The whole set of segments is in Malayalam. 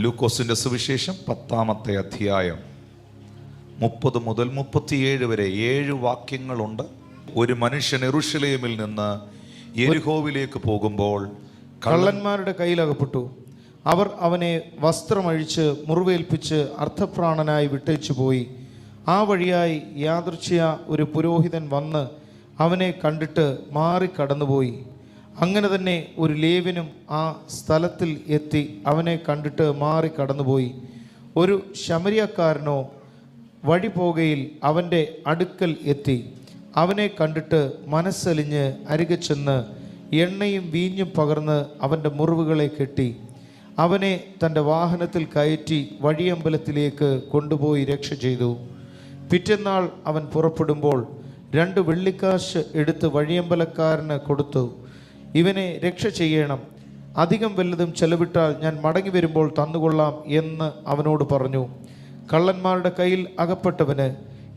ലൂക്കോസിന്റെ സുവിശേഷം 10-ാമത്തെ അധ്യായം 30 മുതൽ 37 വരെ 7 വാക്യങ്ങളുണ്ട്. ഒരു മനുഷ്യൻ യെരൂശലേമിൽ നിന്ന് യെരിഹോവിലേക്ക് പോകുമ്പോൾ കള്ളന്മാരുടെ കയ്യിലകപ്പെട്ടു. അവർ അവനെ വസ്ത്രമഴിച്ച് മുറിവേൽപ്പിച്ച് അർത്ഥപ്രാണനായി വിട്ടേച്ചു പോയി. ആ വഴിയായി യാദൃച്ഛയാ ഒരു പുരോഹിതൻ വന്ന് അവനെ കണ്ടിട്ട് മാറി കടന്നുപോയി. അങ്ങനെ തന്നെ ഒരു ലേവ്യനും ആ സ്ഥലത്തിൽ എത്തി അവനെ കണ്ടിട്ട് മാറി കടന്നുപോയി. ഒരു ശമരിയക്കാരനോ വഴി പോകയിൽ അവൻ്റെ അടുക്കൽ എത്തി അവനെ കണ്ടിട്ട് മനസ്സലിഞ്ഞ് അരികെ ചെന്ന് എണ്ണയും വീഞ്ഞും പകർന്ന് അവൻ്റെ മുറിവുകളെ കെട്ടി അവനെ തൻ്റെ വാഹനത്തിൽ കയറ്റി വഴിയമ്പലത്തിലേക്ക് കൊണ്ടുപോയി രക്ഷ ചെയ്തു. പിറ്റേന്നാൾ അവൻ പുറപ്പെടുമ്പോൾ 2 വെള്ളിക്കാശ് എടുത്ത് വഴിയമ്പലക്കാരന് കൊടുത്തു. ഇവനെ രക്ഷ ചെയ്യണം, അധികം വല്ലതും ചെലവിട്ടാൽ ഞാൻ മടങ്ങി വരുമ്പോൾ തന്നുകൊള്ളാം എന്ന് അവനോട് പറഞ്ഞു. കള്ളന്മാരുടെ കയ്യിൽ അകപ്പെട്ടവന്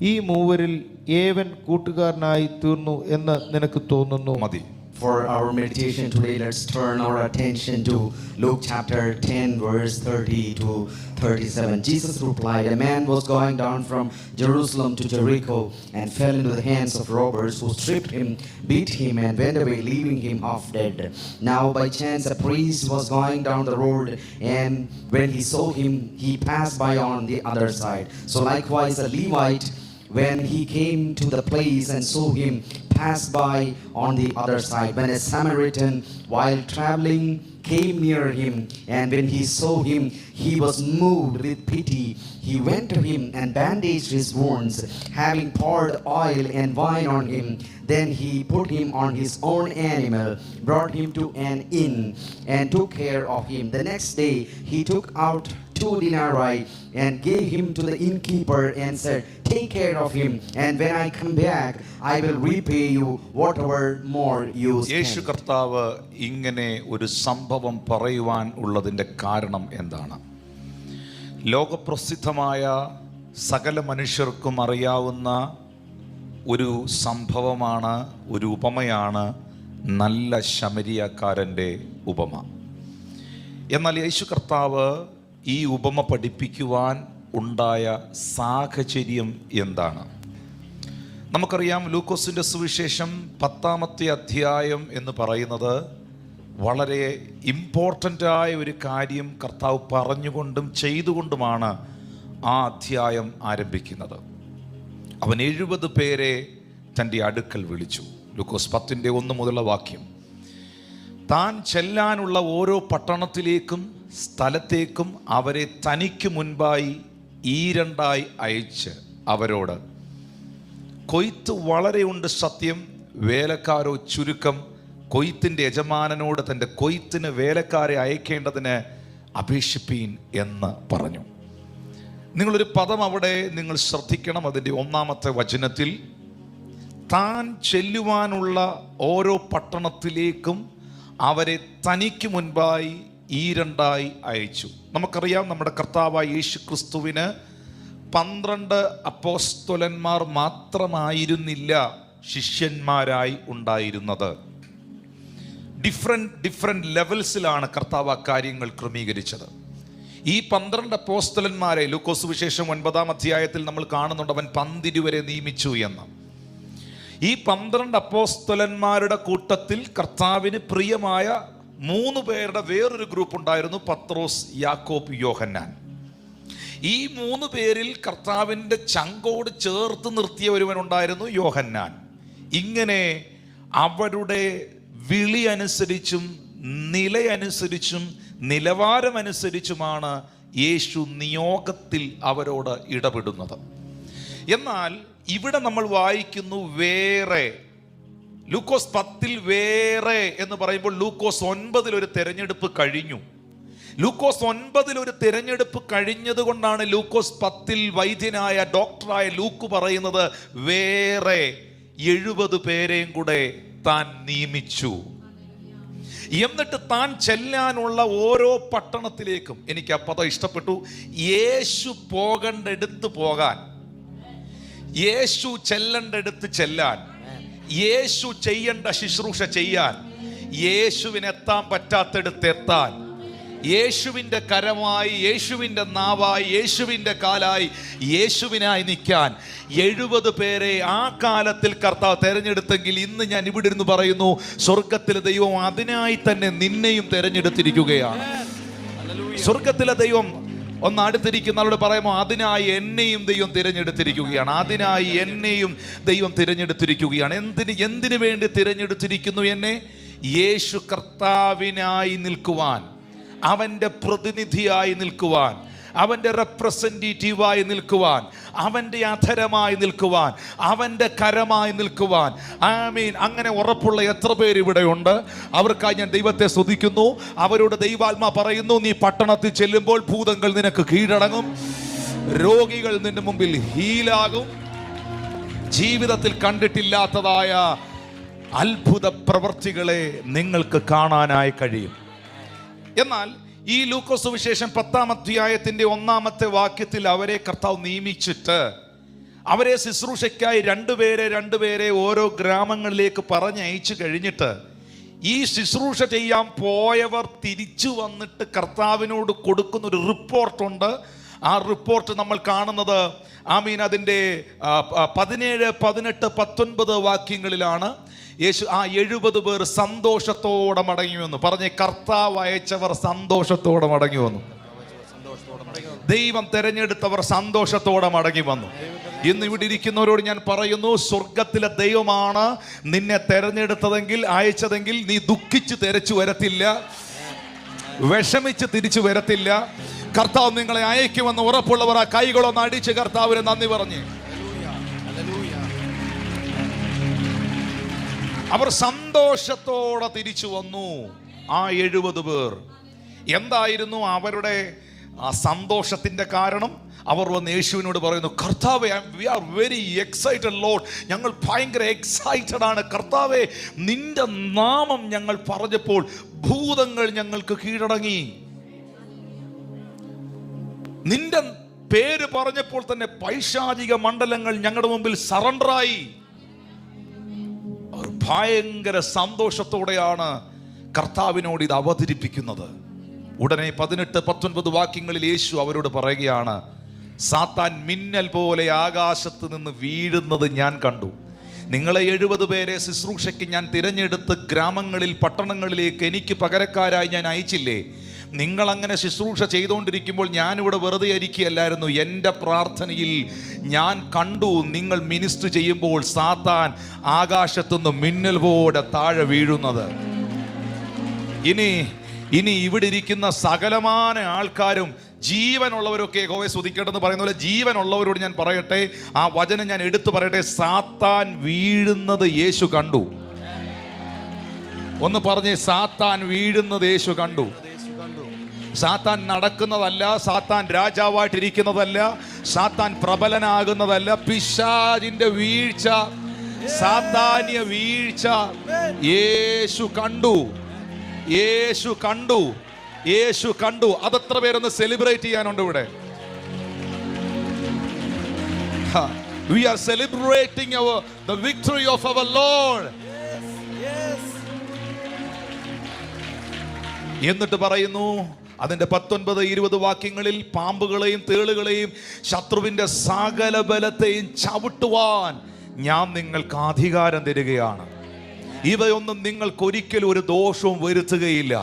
ഈ മൂവരിൽ ഏവൻ കൂട്ടുകാരനായി തീർന്നു എന്ന് നിനക്ക് തോന്നുന്നു? മതി. For our meditation today, let's turn our attention to Luke chapter 10 verse 30 to 37. Jesus replied, a man was going down from Jerusalem to Jericho and fell into the hands of robbers who stripped him, beat him and went away, leaving him half dead. Now by chance a priest was going down the road, and when he saw him, he passed by on the other side. So likewise a Levite, when he came to the place and saw him, passed by on the other side. When a Samaritan, while traveling, came near him, and when he saw him, he was moved with pity. He went to him and bandaged his wounds, having poured oil and wine on him. Then he put him on his own animal, brought him to an inn, and took care of him. The next day he took out 2 denarii and gave him to the innkeeper and said, take care of him, and when I come back I will repay you whatever more you spend. യേശു കർത്താവ് ഇങ്ങനെ ഒരു സംഭവം പറയുവാൻ ഉള്ളതിൻ്റെ കാരണം എന്താണ്? ലോകപ്രസിദ്ധമായ സകല മനുഷ്യർക്കും അറിയാവുന്ന ഒരു സംഭവമാണ്, ഒരു ഉപമയാണ് നല്ല ശമരിയക്കാരൻ്റെ ഉപമ. എന്നാൽ യേശു കർത്താവ് ഈ ഉപമ പഠിപ്പിക്കുവാൻ ഉണ്ടായ സാഹചര്യം എന്താണ്? നമുക്കറിയാം, ലൂക്കോസിൻ്റെ സുവിശേഷം 10-ാമത്തെ അധ്യായം എന്ന് പറയുന്നത് വളരെ ഇമ്പോർട്ടൻ്റായ ഒരു കാര്യം കർത്താവ് പറഞ്ഞുകൊണ്ടും ചെയ്തുകൊണ്ടുമാണ് ആ അധ്യായം ആരംഭിക്കുന്നത്. അവൻ 70 പേരെ തൻ്റെ അടുക്കൽ വിളിച്ചു. ലൂക്കോസ് 10:1 മുതലുള്ള വാക്യം. താൻ ചെല്ലാനുള്ള ഓരോ പട്ടണത്തിലേക്കും സ്ഥലത്തേക്കും അവരെ തനിക്ക് മുൻപായി ഈരണ്ടായി അയച്ച് അവരോട്, കൊയ്ത്ത് വളരെയുണ്ട് സത്യം, വേലക്കാരോ ചുരുക്കം. കൊയ്ത്തിൻ്റെ യജമാനനോട് തൻ്റെ കൊയ്ത്തിന് വേലക്കാരെ അയക്കേണ്ടതിന് അപേക്ഷിപ്പീൻ എന്ന് പറഞ്ഞു. നിങ്ങളൊരു പദം അവിടെ നിങ്ങൾ ശ്രദ്ധിക്കണം. അതിൻ്റെ 1-ാമത്തെ വചനത്തിൽ താൻ ചെല്ലുവാനുള്ള ഓരോ പട്ടണത്തിലേക്കും അവരെ തനിക്ക് മുൻപായി ഈരണ്ടായി അയച്ചു. നമുക്കറിയാം, നമ്മുടെ കർത്താവായ യേശു ക്രിസ്തുവിന് 12 അപ്പോസ്തലന്മാർ മാത്രമായിരുന്നില്ല ശിഷ്യന്മാരായി ഉണ്ടായിരുന്നത്. ഡിഫറെൻറ്റ് ലെവൽസിലാണ് കർത്താവ് കാര്യങ്ങൾ ക്രമീകരിച്ചത്. ഈ 12 അപ്പോസ്തലന്മാരെ ലൂക്കോസ് സുവിശേഷം 9-ാം അധ്യായത്തിൽ നമ്മൾ കാണുന്നുണ്ട്, അവൻ 12 വരെ നിയമിച്ചു എന്ന്. ഈ 12 അപ്പോസ്തലന്മാരുടെ കൂട്ടത്തിൽ കർത്താവിന് പ്രിയമായ 3 പേരുടെ വേറൊരു ഗ്രൂപ്പ് ഉണ്ടായിരുന്നു, പത്രോസ്, യാക്കോബ്, യോഹന്നാൻ. ഈ 3 പേരിൽ കർത്താവിൻ്റെ ചങ്കോട് ചേർത്ത് നിർത്തിയ ഒരുവനുണ്ടായിരുന്നു, യോഹന്നാൻ. ഇങ്ങനെ അവരുടെ വിളി അനുസരിച്ചും നിലയനുസരിച്ചും നിലവാരമനുസരിച്ചുമാണ് യേശു നിയോഗത്തിൽ അവരോട് ഇടപെടുന്നത്. എന്നാൽ ഇവിടെ നമ്മൾ വായിക്കുന്നു വേറെ. ലൂക്കോസ് 10 വേറെ എന്ന് പറയുമ്പോൾ ലൂക്കോസ് 9 ഒരു തെരഞ്ഞെടുപ്പ് കഴിഞ്ഞു. ലൂക്കോസ് 9 ഒരു തിരഞ്ഞെടുപ്പ് കഴിഞ്ഞത് കൊണ്ടാണ് ലൂക്കോസ് 10 വൈദ്യനായ ഡോക്ടറായ ലൂക്ക് പറയുന്നത് വേറെ 70 പേരെയും കൂടെ താൻ നിയമിച്ചു. എന്നിട്ട് താൻ ചെല്ലാനുള്ള ഓരോ പട്ടണത്തിലേക്കും, എനിക്ക് ആ പദം ഇഷ്ടപ്പെട്ടു, യേശു പോകേണ്ടടുത്ത് പോകാൻ, യേശു ചെല്ലേണ്ടടുത്ത് ചെല്ലാൻ, യേശു ചെയ്യേണ്ട ശുശ്രൂഷ ചെയ്യാൻ, യേശുവിനെത്താൻ പറ്റാത്തടുത്ത് എത്താൻ, യേശുവിൻ്റെ കരമായി, യേശുവിൻ്റെ നാവായി, യേശുവിൻ്റെ കാലായി, യേശുവിനായി നിൽക്കാൻ 70 പേരെ ആ കാലത്തിൽ കർത്താവ് തെരഞ്ഞെടുത്തെങ്കിൽ ഇന്ന് ഞാൻ ഇവിടെ ഇരുന്ന് പറയുന്നു, സ്വർഗത്തിലെ ദൈവം അതിനായി തന്നെ നിന്നെയും തെരഞ്ഞെടുത്തിരിക്കുകയാണ്. സ്വർഗത്തിലെ ദൈവം ഒന്ന് അടുത്തിരിക്കുന്ന ആളോട് പറയുമ്പോൾ, അതിനായി എന്നെയും ദൈവം തിരഞ്ഞെടുത്തിരിക്കുകയാണ്. അതിനായി എന്നെയും ദൈവം തിരഞ്ഞെടുത്തിരിക്കുകയാണ്. എന്തിനു വേണ്ടി തിരഞ്ഞെടുത്തിരിക്കുന്നു എന്നെ? യേശു കർത്താവിനായി നിൽക്കുവാൻ, അവൻ്റെ പ്രതിനിധിയായി നിൽക്കുവാൻ, അവൻ്റെ റെപ്രസെൻറ്റേറ്റീവായി നിൽക്കുവാൻ, അവൻ്റെ അധരമായി നിൽക്കുവാൻ, അവൻ്റെ കരമായി നിൽക്കുവാൻ. ആമീൻ. അങ്ങനെ ഉറപ്പുള്ള എത്ര പേര് ഇവിടെ ഉണ്ട്? അവർക്കായി ഞാൻ ദൈവത്തെ സ്തുതിക്കുന്നു. അവരോട് ദൈവാത്മാ പറയുന്നു, നീ പട്ടണത്തിൽ ചെല്ലുമ്പോൾ ഭൂതങ്ങൾ നിനക്ക് കീഴടങ്ങും, രോഗികൾ നിന്റെ മുമ്പിൽ ഹീലാകും, ജീവിതത്തിൽ കണ്ടിട്ടില്ലാത്തതായ അത്ഭുത പ്രവൃത്തികളെ നിങ്ങൾക്ക് കാണാനായി കഴിയും. എന്നാൽ ഈ ലൂക്കോസ് സുവിശേഷം 10-ാം അധ്യായത്തിന്റെ 1-ാമത്തെ വാക്യത്തിൽ അവരെ കർത്താവ് നിയമിച്ചിട്ട് അവരെ ശുശ്രൂഷയ്ക്കായി രണ്ടുപേരെ ഓരോ ഗ്രാമങ്ങളിലേക്ക് പറഞ്ഞയച്ചു കഴിഞ്ഞിട്ട് ഈ ശുശ്രൂഷ ചെയ്യാൻ പോയവർ തിരിച്ചു വന്നിട്ട് കർത്താവിനോട് കൊടുക്കുന്ന ഒരു റിപ്പോർട്ടുണ്ട്. ആ റിപ്പോർട്ട് നമ്മൾ കാണുന്നത് അതിൻ്റെ 17, 18, 19 വാക്യങ്ങളിലാണ്. യേശു ആ 70 പേർ സന്തോഷത്തോടെ മടങ്ങി വന്നു. പറഞ്ഞേ, കർത്താവ് അയച്ചവർ സന്തോഷത്തോടെ മടങ്ങി വന്നു. ദൈവം തെരഞ്ഞെടുത്തവർ സന്തോഷത്തോടെ മടങ്ങി വന്നു. ഇന്ന് ഇവിടെ ഇരിക്കുന്നവരോട് ഞാൻ പറയുന്നു, സ്വർഗത്തിലെ ദൈവമാണ് നിന്നെ തെരഞ്ഞെടുത്തതെങ്കിൽ, അയച്ചതെങ്കിൽ നീ ദുഃഖിച്ച് തിരിച്ചു വരത്തില്ല, വിഷമിച്ച് തിരിച്ചു വരത്തില്ല. കർത്താവ് നിങ്ങളെ അയക്കുമെന്ന് ഉറപ്പുള്ളവർ ആ കൈകളൊന്ന് അടിച്ച് കർത്താവിന് നന്ദി പറഞ്ഞ്. അവർ സന്തോഷത്തോടെ തിരിച്ചു വന്നു. ആ 70 പേർ. എന്തായിരുന്നു അവരുടെ ആ സന്തോഷത്തിന്റെ കാരണം? അവർ വന്ന് യേശുവിനോട് പറയുന്നു, കർത്താവേ, we are very excited lord, ഞങ്ങൾ ഭയങ്കര എക്സൈറ്റഡ് ആണ് കർത്താവേ. നിന്റെ നാമം ഞങ്ങൾ പറഞ്ഞപ്പോൾ ഭൂതങ്ങൾ ഞങ്ങൾക്ക് കീഴടങ്ങി. നിന്റെ പേര് പറഞ്ഞപ്പോൾ തന്നെ പൈശാചിക മണ്ഡലങ്ങൾ ഞങ്ങളുടെ മുമ്പിൽ സറണ്ടറായി. അവർ ഭയങ്കര സന്തോഷത്തോടെയാണ് കർത്താവിനോട് ഇത് അവതരിപ്പിക്കുന്നത്. ഉടനെ 18, 19 വാക്യങ്ങളിൽ യേശു അവരോട് പറയുകയാണ്, സാത്താൻ മിന്നൽ പോലെ ആകാശത്ത് നിന്ന് വീഴുന്നത് ഞാൻ കണ്ടു. നിങ്ങളെ 70 പേരെ ശുശ്രൂഷയ്ക്ക് ഞാൻ തിരഞ്ഞെടുത്ത് ഗ്രാമങ്ങളിൽ, പട്ടണങ്ങളിലേക്ക് എനിക്ക് പകരക്കാരായി ഞാൻ അയച്ചില്ലേ? നിങ്ങളങ്ങനെ ശുശ്രൂഷ ചെയ്തുകൊണ്ടിരിക്കുമ്പോൾ ഞാനിവിടെ വെറുതെ ഇരിക്കുകയല്ലായിരുന്നു. എൻ്റെ പ്രാർത്ഥനയിൽ ഞാൻ കണ്ടു, നിങ്ങൾ മിനിസ്റ്റർ ചെയ്യുമ്പോൾ സാത്താൻ ആകാശത്തുനിന്ന് മിന്നൽ പോലെ താഴെ വീഴുന്നത്. ഇനി ഇവിടെ ഇരിക്കുന്ന സകലമാന ആൾക്കാരും, ജീവനുള്ളവരൊക്കെ യഹോവയെ സ്തുതിക്കട്ടെന്ന് പറയുന്ന പോലെ ജീവനുള്ളവരോട് ഞാൻ പറയട്ടെ, ആ വചനം ഞാൻ എടുത്തു പറയട്ടെ, സാത്താൻ വീഴുന്നത് യേശു കണ്ടു. ഒന്ന് പറഞ്ഞേ, സാത്താൻ വീഴുന്നത് യേശു കണ്ടു. സാത്താൻ നടക്കുന്നതല്ല, സാത്താൻ രാജാവായിട്ടിരിക്കുന്നതല്ല, സാത്താൻ പ്രബലനാകുന്നതല്ല. പിശാചിന്റെ വീഴ്ച, സാത്താന്യ വീഴ്ച യേശു കണ്ടു. യേശു കണ്ടു. യേശു കണ്ടു. അതെത്ര പേരൊന്ന് സെലിബ്രേറ്റ് ചെയ്യാനുണ്ട് ഇവിടെ? We are celebrating the victory of our Lord. എന്നിട്ട് പറയുന്നു അതിന്റെ 19, 20 വാക്യങ്ങളിൽ, പാമ്പുകളെയും തേളുകളെയും ശത്രുവിന്റെ സകല ബലത്തെയും ചവിട്ടുവാൻ ഞാൻ നിങ്ങൾക്ക് അധികാരം തരികയാണ്. ഇവയൊന്നും നിങ്ങൾക്ക് ഒരിക്കലും ഒരു ദോഷവും വരുത്തുകയില്ല.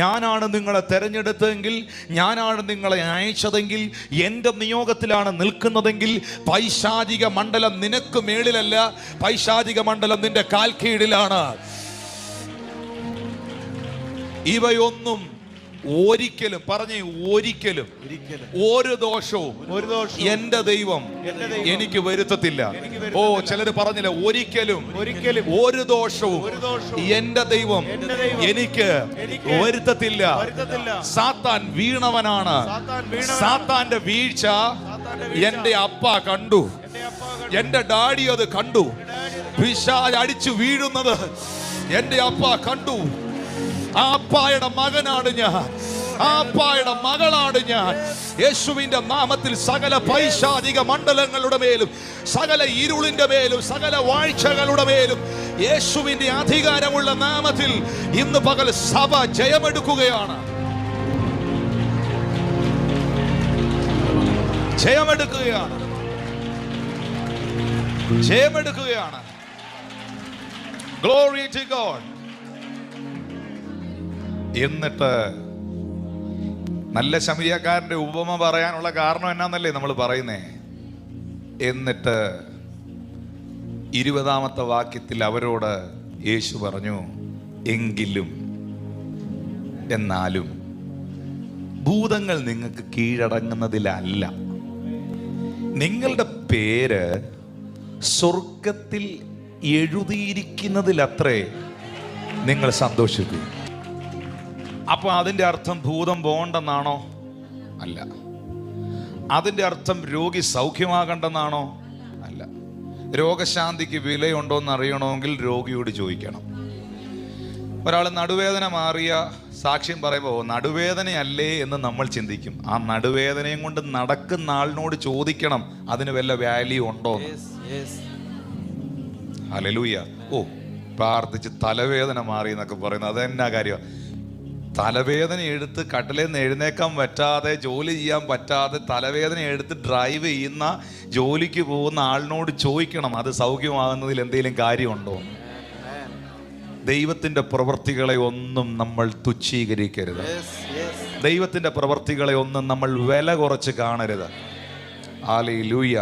ഞാനാണ് നിങ്ങളെ തെരഞ്ഞെടുത്തതെങ്കിൽ, ഞാനാണ് നിങ്ങളെ അയച്ചതെങ്കിൽ, എൻ്റെ നിയോഗത്തിലാണ് നിൽക്കുന്നതെങ്കിൽ, പൈശാചിക മണ്ഡലം നിനക്ക് മേളിലല്ല, പൈശാചിക മണ്ഡലം നിന്റെ കാൽ കീഴിലാണ്. ഇവയൊന്നും ഒരിക്കലും, പറഞ്ഞേ, ഒരിക്കലും ഒരു ദോഷവും എന്റെ ദൈവം എനിക്ക് വരുത്തത്തില്ല. ഓ, ചിലര് പറഞ്ഞില്ല, ഒരിക്കലും ഒരു ദോഷവും എന്റെ ദൈവം എനിക്ക് വരുത്തത്തില്ല. സാത്താൻ വീണവനാണ്. സാത്താന്റെ വീഴ്ച എന്റെ അപ്പ കണ്ടു, എന്റെ ഡാഡി അത് കണ്ടു. പിശാച് അടിച്ചു വീഴുന്നത് എന്റെ അപ്പ കണ്ടു. ആ അപ്പായുടെ മകനാണ് ഞാൻ, ആ അപ്പായുടെ മകളാണ് ഞാൻ. യേശുവിന്റെ നാമത്തിൽ സകല പൈശാചിക മണ്ഡലങ്ങളുടെ മേലും, സകല ഇരുളിന്റെ മേലും, സകല വാഴ്ചകളുടെ മേലും യേശുവിന്റെ അധികാരമുള്ള നാമത്തിൽ ഇന്ന് പകൽ സഭ ജയമെടുക്കുകയാണ്. ജയമെടുക്കുകയാണ്, ജയമെടുക്കുകയാണ്. Glory to God. എന്നിട്ട് നല്ല ശമരിയക്കാരന്റെ ഉപമ പറയാനുള്ള കാരണം എന്നാന്നല്ലേ നമ്മൾ പറയുന്നേ. എന്നിട്ട് 20-ാമത്തെ വാക്യത്തിൽ അവരോട് യേശു പറഞ്ഞു, എങ്കിലും എന്നാലും ഭൂതങ്ങൾ നിങ്ങൾക്ക് കീഴടങ്ങുന്നതിലല്ല, നിങ്ങളുടെ പേര് സ്വർഗത്തിൽ എഴുതിയിരിക്കുന്നതിലത്രേ നിങ്ങൾ സന്തോഷിക്കൂ. അപ്പൊ അതിന്റെ അർത്ഥം ഭൂതം പോകണ്ടെന്നാണോ? അല്ല. അതിന്റെ അർത്ഥം രോഗി സൗഖ്യമാകണ്ടെന്നാണോ? അല്ല. രോഗശാന്തിക്ക് വിലയുണ്ടോന്ന് അറിയണമെങ്കിൽ രോഗിയോട് ചോദിക്കണം. ഒരാൾ നടുവേദന മാറിയ സാക്ഷ്യം പറയുമ്പോൾ നടുവേദനയല്ലേ എന്ന് നമ്മൾ ചിന്തിക്കും. ആ നടുവേദനയും കൊണ്ട് നടക്കുന്ന ആളിനോട് ചോദിക്കണം അതിന് വല്ല വാല്യൂ ഉണ്ടോ. ഹല്ലേലൂയ. ഓ, പ്രാർത്ഥിച്ച് തലവേദന മാറി എന്നൊക്കെ പറയുന്നത് അതെന്നാ കാര്യം? തലവേദന എടുത്ത് കട്ടിലിൽ നിന്ന് എഴുന്നേക്കാൻ പറ്റാതെ, ജോലി ചെയ്യാൻ പറ്റാതെ, തലവേദന എടുത്ത് ഡ്രൈവ് ചെയ്യുന്ന, ജോലിക്ക് പോകുന്ന ആളിനോട് ചോദിക്കണം അത് സൗഖ്യമാകുന്നതിൽ എന്തെങ്കിലും കാര്യമുണ്ടോ. ദൈവത്തിന്റെ പ്രവൃത്തികളെ ഒന്നും നമ്മൾ തുച്ഛീകരിക്കരുത്. ദൈവത്തിന്റെ പ്രവൃത്തികളെ ഒന്നും നമ്മൾ വില കുറച്ച് കാണരുത്. ഹല്ലേലൂയ.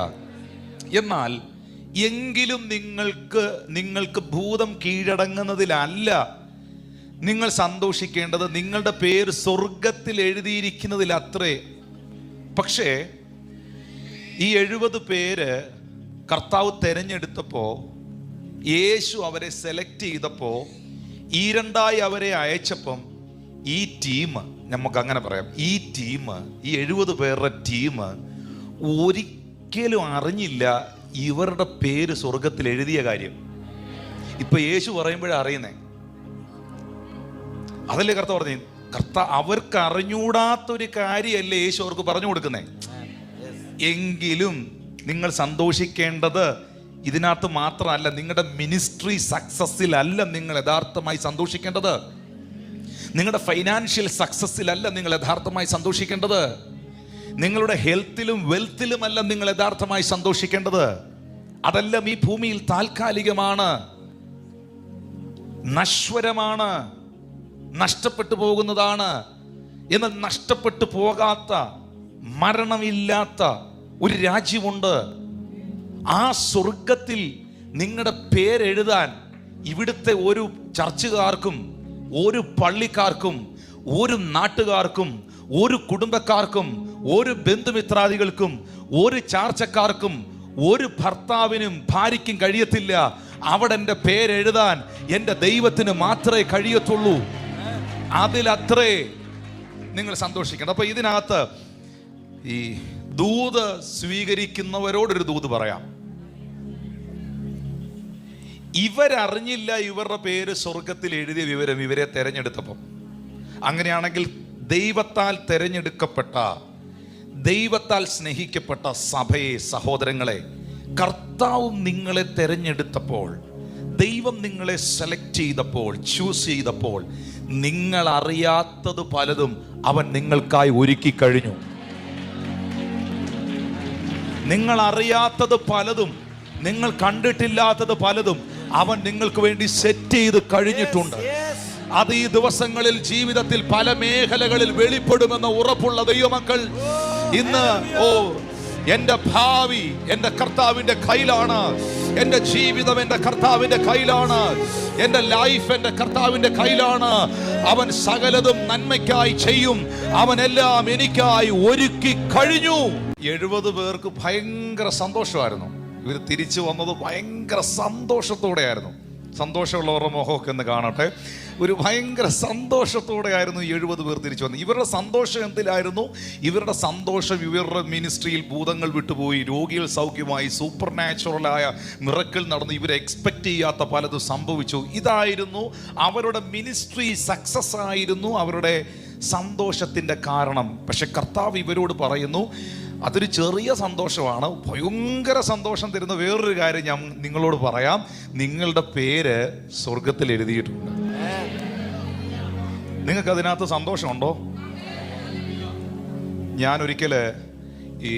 എന്നാൽ എങ്കിലും നിങ്ങൾക്ക് ഭൂതം കീഴടങ്ങുന്നതിലല്ല നിങ്ങൾ സന്തോഷിക്കേണ്ടത്, നിങ്ങളുടെ പേര് സ്വർഗത്തിൽ എഴുതിയിരിക്കുന്നതിലത്രേ. പക്ഷേ ഈ 70 പേര് കർത്താവ് തെരഞ്ഞെടുത്തപ്പോൾ, യേശു അവരെ സെലക്ട് ചെയ്തപ്പോൾ, ഈ രണ്ടായി അവരെ അയച്ചപ്പം, ഈ ടീം, നമുക്ക് അങ്ങനെ പറയാം, ഈ ടീം, ഈ 70 പേരുടെ ടീം ഒരിക്കലും അറിഞ്ഞില്ല ഇവരുടെ പേര് സ്വർഗത്തിൽ എഴുതിയ കാര്യം. ഇപ്പൊ യേശു പറയുമ്പോഴാണ് അറിയുന്നേ. അതല്ലേ കർത്താവ് പറഞ്ഞു. അവർക്ക് അറിഞ്ഞൂടാത്തൊരു കാര്യമല്ലേ യേശു അവർക്ക് പറഞ്ഞു കൊടുക്കുന്നേ. എങ്കിലും നിങ്ങൾ സന്തോഷിക്കേണ്ടത് ഇതിനകത്ത് മാത്രമല്ല, നിങ്ങളുടെ മിനിസ്ട്രി സക്സസ്സിലല്ല നിങ്ങൾ യഥാർത്ഥമായി സന്തോഷിക്കേണ്ടത്, നിങ്ങളുടെ ഫൈനാൻഷ്യൽ സക്സസ്സിലല്ല നിങ്ങൾ യഥാർത്ഥമായി സന്തോഷിക്കേണ്ടത്, നിങ്ങളുടെ ഹെൽത്തിലും വെൽത്തിലുമല്ല നിങ്ങൾ യഥാർത്ഥമായി സന്തോഷിക്കേണ്ടത്. അതെല്ലാം ഈ ഭൂമിയിൽ താൽക്കാലികമാണ്, നശ്വരമാണ്, നഷ്ടപ്പെട്ടു പോകുന്നതാണ്. എന്നാൽ നഷ്ടപ്പെട്ടു പോകാത്ത, മരണമില്ലാത്ത ഒരു രാജ്യമുണ്ട്. ആ സ്വർഗത്തിൽ നിങ്ങളുടെ പേരെഴുതാൻ ഇവിടുത്തെ ഒരു ചർച്ചുകാർക്കും, ഒരു പള്ളിക്കാർക്കും, ഒരു നാട്ടുകാർക്കും, ഒരു കുടുംബക്കാർക്കും, ഒരു ബന്ധുമിത്രാദികൾക്കും, ഒരു ചാർച്ചക്കാർക്കും, ഒരു ഭർത്താവിനും ഭാര്യയ്ക്കും കഴിയത്തില്ല. അവിടെ എൻ്റെ പേരെഴുതാൻ എൻ്റെ ദൈവത്തിന് മാത്രമേ കഴിയത്തുള്ളൂ. അതിലത്രേ നിങ്ങൾ സന്തോഷിക്കണം. അപ്പൊ ഇതിനകത്ത് ഈ ദൂത് സ്വീകരിക്കുന്നവരോടൊരു ദൂത് പറയാം. ഇവരറിഞ്ഞില്ല ഇവരുടെ പേര് സ്വർഗത്തിൽ എഴുതിയ വിവരം ഇവരെ തെരഞ്ഞെടുത്തപ്പം. അങ്ങനെയാണെങ്കിൽ ദൈവത്താൽ തെരഞ്ഞെടുക്കപ്പെട്ട, ദൈവത്താൽ സ്നേഹിക്കപ്പെട്ട സഭയെ, സഹോദരങ്ങളെ, കർത്താവും നിങ്ങളെ തെരഞ്ഞെടുത്തപ്പോൾ, ദൈവം നിങ്ങളെ സെലക്ട് ചെയ്തപ്പോൾ, ചൂസ് ചെയ്തപ്പോൾ, നിങ്ങൾ അറിയാത്തത് പലതും അവൻ നിങ്ങൾക്കായി ഒരുക്കി കഴിഞ്ഞു. നിങ്ങൾ അറിയാത്തത് പലതും, നിങ്ങൾ കണ്ടിട്ടില്ലാത്തത് പലതും അവൻ നിങ്ങൾക്ക് വേണ്ടി സെറ്റ് ചെയ്ത് കഴിഞ്ഞിട്ടുണ്ട്. അത് ഈ ദിവസങ്ങളിൽ ജീവിതത്തിൽ പല മേഖലകളിൽ വെളിപ്പെടുമെന്ന ഉറപ്പുള്ള ദൈവമക്കൾ ഇന്ന്, എന്റെ ഭാവി എന്റെ കർത്താവിന്റെ കയ്യിലാണ്, എന്റെ ജീവിതം എന്റെ കർത്താവിന്റെ കയ്യിലാണ്, എന്റെ ലൈഫ് എന്റെ കർത്താവിന്റെ കയ്യിലാണ്. അവൻ സകലതും നന്മയ്ക്കായി ചെയ്യും. അവൻ എല്ലാം എനിക്കായി ഒരുക്കി കഴിഞ്ഞു. 70 പേർക്ക് ഭയങ്കര സന്തോഷമായിരുന്നു. ഇവർ തിരിച്ചു വന്നത് ഭയങ്കര സന്തോഷത്തോടെയായിരുന്നു. സന്തോഷമുള്ളവരുടെ മുഖമൊക്കെ ഒന്ന് കാണട്ടെ. ഒരു ഭയങ്കര സന്തോഷത്തോടെയായിരുന്നു 70 പേർ തിരിച്ചു വന്നത്. ഇവരുടെ സന്തോഷം എന്തിലായിരുന്നു? ഇവരുടെ സന്തോഷം ഇവരുടെ മിനിസ്ട്രിയിൽ ഭൂതങ്ങൾ വിട്ടുപോയി, രോഗികൾ സൗഖ്യമായി, സൂപ്പർ നാച്ചുറലായ മിറക്കിൾ നടന്നു, ഇവർ എക്സ്പെക്ട് ചെയ്യാത്ത പലതും സംഭവിച്ചു. ഇതായിരുന്നു അവരുടെ മിനിസ്ട്രി സക്സസ് ആയിരുന്നു അവരുടെ സന്തോഷത്തിൻ്റെ കാരണം. പക്ഷെ കർത്താവ് ഇവരോട് പറയുന്നു, അതൊരു ചെറിയ സന്തോഷമാണ്. ഭയങ്കര സന്തോഷം തരുന്ന വേറൊരു കാര്യം ഞാൻ നിങ്ങളോട് പറയാം. നിങ്ങളുടെ പേര് സ്വർഗത്തിൽ എഴുതിയിട്ടുണ്ട്. നിങ്ങൾക്ക് അതിനകത്ത് സന്തോഷമുണ്ടോ? ഞാൻ ഒരിക്കൽ ഈ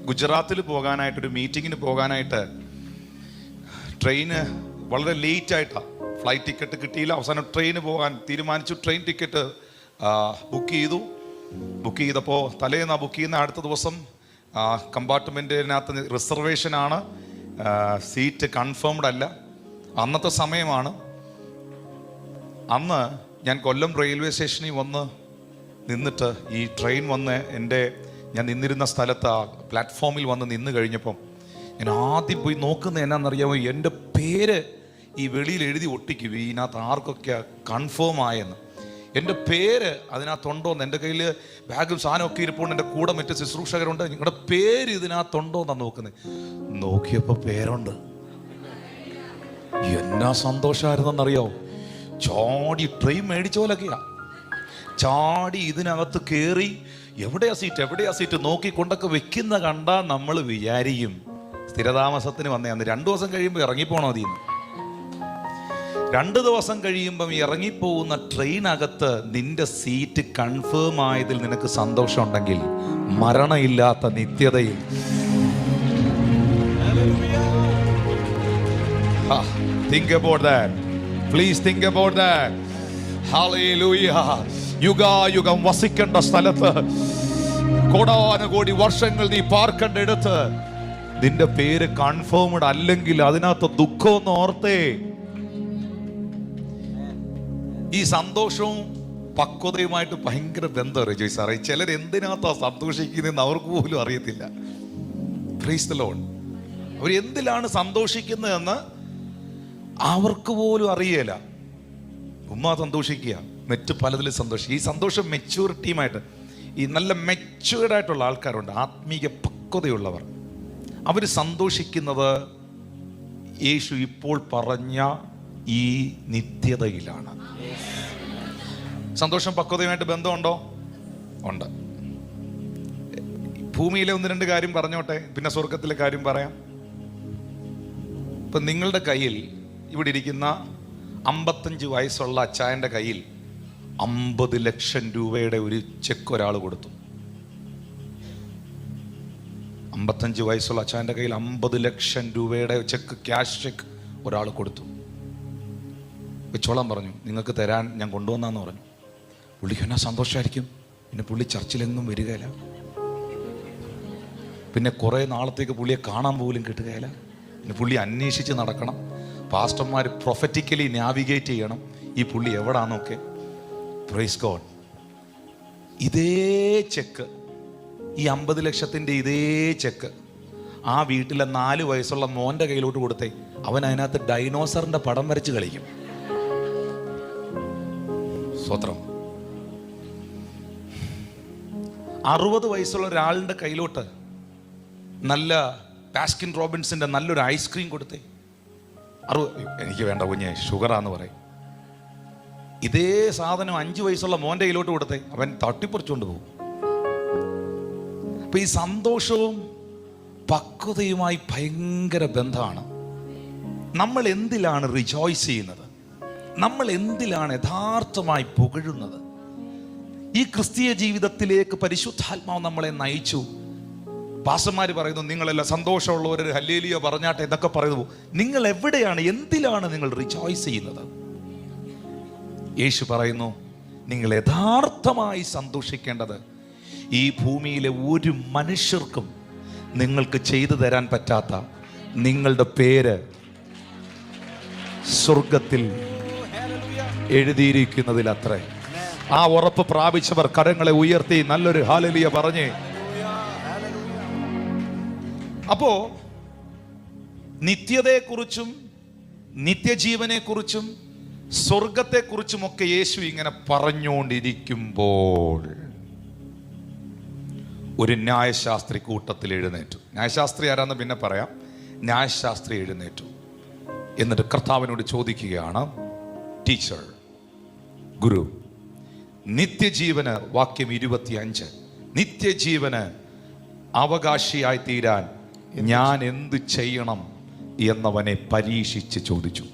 ഗുജറാത്തിൽ പോകാനായിട്ടൊരു മീറ്റിങ്ങിന് പോകാനായിട്ട് ട്രെയിന് വളരെ ലേറ്റായിട്ടാണ്. ഫ്ലൈറ്റ് ടിക്കറ്റ് കിട്ടിയില്ല. അവസാനം ട്രെയിന് പോകാൻ തീരുമാനിച്ചു. ട്രെയിൻ ടിക്കറ്റ് ബുക്ക് ചെയ്തപ്പോൾ തലേന്ന് ബുക്ക് ചെയ്യുന്ന അടുത്ത ദിവസം കമ്പാർട്ട്മെൻറ്റിനകത്ത് റിസർവേഷനാണ്, സീറ്റ് കൺഫേംഡ് അല്ല. അന്നത്തെ സമയമാണ്. അന്ന് ഞാൻ കൊല്ലം റെയിൽവേ സ്റ്റേഷനിൽ വന്ന് നിന്നിട്ട് ഈ ട്രെയിൻ വന്ന് ഞാൻ നിന്നിരുന്ന സ്ഥലത്ത് പ്ലാറ്റ്ഫോമിൽ വന്ന് നിന്ന് കഴിഞ്ഞപ്പം ഞാൻ ആദ്യം പോയി നോക്കുന്നത് എന്നാണെന്നറിയാമോ? എൻ്റെ പേര് ഈ വെളിയിൽ എഴുതി ഒട്ടിക്കും, ഇതിനകത്ത് ആർക്കൊക്കെ കൺഫേം ആയെന്ന്. എൻ്റെ പേര് അതിനകത്തുണ്ടോയെന്ന്. എൻ്റെ കയ്യിൽ ബാഗും സാധനമൊക്കെ ഇരിപ്പുണ്ട്. എൻ്റെ കൂടെ മറ്റ് ശുശ്രൂഷകരുണ്ട്. നിങ്ങളുടെ പേര് ഇതിനകത്തുണ്ടോയെന്നാണ് നോക്കുന്നത്. നോക്കിയപ്പോൾ പേരുണ്ട്. എന്നാ സന്തോഷമായിരുന്നെന്നറിയോ? ചാടി ട്രെയിൻ മേടിച്ച പോലൊക്കെയാ ചാടി ഇതിനകത്ത് കയറി എവിടെയാ സീറ്റ് നോക്കിക്കൊണ്ടൊക്കെ വെക്കുന്ന കണ്ടാൽ നമ്മൾ വിചാരിക്കും സ്ഥിരതാമസത്തിന് വന്നേന്ന്. 2 ദിവസം കഴിയുമ്പോൾ ഇറങ്ങിപ്പോണോ അതിന്ന്. 2 ദിവസം കഴിയുമ്പം ഇറങ്ങിപ്പോകുന്ന ട്രെയിനകത്ത് നിന്റെ സീറ്റ് കൺഫേം ആയതിൽ നിനക്ക് സന്തോഷമുണ്ടെങ്കിൽ മരണമില്ലാത്ത നിത്യതയിൽ think about that. Please think about that. Hallelujah. യുഗായുഗം വസിക്കേണ്ട സ്ഥലത്ത്, കോടാനുകോടി വർഷങ്ങൾ നീ പാർക്കേണ്ടടുത്ത് നിന്റെ പേര് കൺഫേംഡ് അല്ലെങ്കിൽ അതിനകത്ത് ദുഃഖമൊന്ന് ഓർത്തേ. ഈ സന്തോഷവും പക്വതയുമായിട്ട് ഭയങ്കര ബന്ധം റിജോയ് സാറേ. ചിലർ എന്തിനകത്താ സന്തോഷിക്കുന്നതെന്ന് അവർക്ക് പോലും അറിയത്തില്ല. Praise the lord. അവർ എന്തിലാണ് സന്തോഷിക്കുന്നതെന്ന് അവർക്ക് പോലും അറിയേല. ഉമ്മ സന്തോഷിക്കുക, മറ്റു പലതിലും സന്തോഷിക്കുക. ഈ സന്തോഷം മെച്യൂരിറ്റിയുമായിട്ട്, ഈ നല്ല മെച്യൂർഡ് ആയിട്ടുള്ള ആൾക്കാരുണ്ട്, ആത്മീയ പക്വതയുള്ളവർ. അവർ സന്തോഷിക്കുന്നത് യേശു ഇപ്പോൾ പറഞ്ഞ ഈ നിത്യതയിലാണ്. സന്തോഷം പക്വതയുമായിട്ട് ബന്ധമുണ്ടോ? ഉണ്ട്. ഭൂമിയിലെ 1-2 കാര്യം പറഞ്ഞോട്ടെ, പിന്നെ സ്വർഗത്തിലെ കാര്യം പറയാം. ഇപ്പം നിങ്ങളുടെ കയ്യിൽ ഇവിടെ ഇരിക്കുന്ന 55 വയസ്സുള്ള അച്ചായൻ്റെ കയ്യിൽ 50 ലക്ഷം രൂപയുടെ ഒരു ചെക്ക് ഒരാൾ കൊടുത്തു. 55 വയസ്സുള്ള അച്ചായൻ്റെ കയ്യിൽ 50 ലക്ഷം രൂപയുടെ ചെക്ക്, ക്യാഷ് ചെക്ക് ഒരാൾ കൊടുത്തു. വെച്ചോളാൻ പറഞ്ഞു, നിങ്ങൾക്ക് തരാൻ ഞാൻ കൊണ്ടുവന്നാന്ന് പറഞ്ഞു. പുള്ളിക്ക് എന്നാ സന്തോഷമായിരിക്കും. പിന്നെ പുള്ളി ചർച്ചിലെങ്ങും വരികയില്ല. പിന്നെ കുറേ നാളത്തേക്ക് പുള്ളിയെ കാണാൻ പോലും കിട്ടുകയില്ല. പിന്നെ പുള്ളി അന്വേഷിച്ച് നടക്കണം. പാസ്റ്റർമാർ പ്രൊഫറ്റിക്കലി നാവിഗേറ്റ് ചെയ്യണം ഈ പുള്ളി എവിടാന്നൊക്കെ. Praise god. ഇതേ ചെക്ക്, ഈ 50 ലക്ഷത്തിൻ്റെ ഇതേ ചെക്ക് ആ വീട്ടിലെ 4 വയസ്സുള്ള മോൻ്റെ കയ്യിലോട്ട് കൊടുത്തേ, അവൻ അതിനകത്ത് ഡൈനോസറിൻ്റെ പടം വരച്ച് കളിക്കും. സ്വത്രം. 60 വയസ്സുള്ള ഒരാളുടെ കയ്യിലോട്ട് നല്ല ബാസ്കിൻ റോബിൻസിൻ്റെ നല്ലൊരു ഐസ്ക്രീം കൊടുത്തേ, എനിക്ക് വേണ്ട കുഞ്ഞെ, ഷുഗറാന്ന് പറയും. ഇതേ സാധനം 5 വയസ്സുള്ള മോൻ്റെ കയ്യിലോട്ട് കൊടുത്തേ, അവൻ തട്ടിപ്പറിച്ചുകൊണ്ട് പോകും. അപ്പൊ ഈ സന്തോഷവും പക്വതയുമായി ഭയങ്കര ബന്ധമാണ്. നമ്മൾ എന്തിലാണ് റിജോയ്സ് ചെയ്യുന്നത്? നമ്മൾ എന്തിലാണ് യഥാർത്ഥമായി പുകഴുന്നത്? ഈ ക്രിസ്തീയ ജീവിതത്തിലേക്ക് പരിശുദ്ധാത്മാവ് നമ്മളെ നയിച്ചു. പാസ്റ്റർമാര് പറയുന്നു, നിങ്ങളെല്ലാം സന്തോഷമുള്ളവർ ഹല്ലേലൂയ പറഞ്ഞാട്ടെ എന്നൊക്കെ പറയുന്നു. നിങ്ങൾ എവിടെയാണ്, എന്തിലാണ് നിങ്ങൾ റിജോയ്സ് ചെയ്യുന്നത്? യേശു പറയുന്നു, നിങ്ങൾ യഥാർത്ഥമായി സന്തോഷിക്കേണ്ടത് ഈ ഭൂമിയിലെ ഒരു മനുഷ്യർക്കും നിങ്ങൾക്ക് ചെയ്തു തരാൻ പറ്റാത്ത നിങ്ങളുടെ പേര് സ്വർഗത്തിൽ എഴുതിയിരിക്കുന്നതിലത്രേ. ആ ഉറപ്പ് പ്രാപിച്ചവർ കരങ്ങളെ ഉയർത്തി നല്ലൊരു ഹല്ലേലൂയ പറഞ്ഞേ. അപ്പോ നിത്യതയെക്കുറിച്ചും നിത്യജീവനെക്കുറിച്ചും സ്വർഗത്തെക്കുറിച്ചുമൊക്കെ യേശു ഇങ്ങനെ പറഞ്ഞുകൊണ്ടിരിക്കുമ്പോൾ ഒരു ന്യായശാസ്ത്രി കൂട്ടത്തിൽ എഴുന്നേറ്റു. ന്യായശാസ്ത്രി ആരാന്ന് പിന്നെ പറയാം. ന്യായശാസ്ത്രി എഴുന്നേറ്റു. എന്നിട്ട് കർത്താവിനോട് ചോദിക്കുകയാണ്, ടീച്ചർ, ഗുരു, നിത്യജീവന്, വാക്യം 25, നിത്യജീവന് അവകാശിയായി തീരാൻ ഞാൻ എന്ത് ചെയ്യണം എന്നവനെ പരീക്ഷിച്ച് ചോദിച്ചു.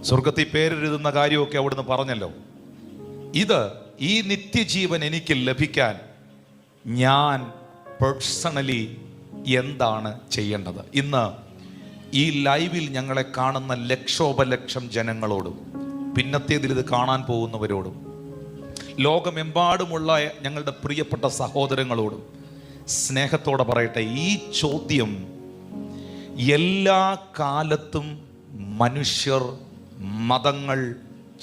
സ്വർഗത്തിൽ പേരെഴുതുന്ന കാര്യമൊക്കെ അവിടുന്ന് പറഞ്ഞല്ലോ. ഈ നിത്യജീവൻ എനിക്ക് ലഭിക്കാൻ ഞാൻ പേഴ്സണലി എന്താണ് ചെയ്യേണ്ടത്? ഇന്ന് ഈ ലൈവിൽ ഞങ്ങളെ കാണുന്ന ലക്ഷോപലക്ഷം ജനങ്ങളോടും പിന്നത്തേതിൽ ഇത് കാണാൻ പോകുന്നവരോടും ലോകമെമ്പാടുമുള്ള ഞങ്ങളുടെ പ്രിയപ്പെട്ട സഹോദരങ്ങളോടും സ്നേഹത്തോടെ പറയട്ടെ, ഈ ചോദ്യം എല്ലാ കാലത്തും മനുഷ്യർ, മതങ്ങൾ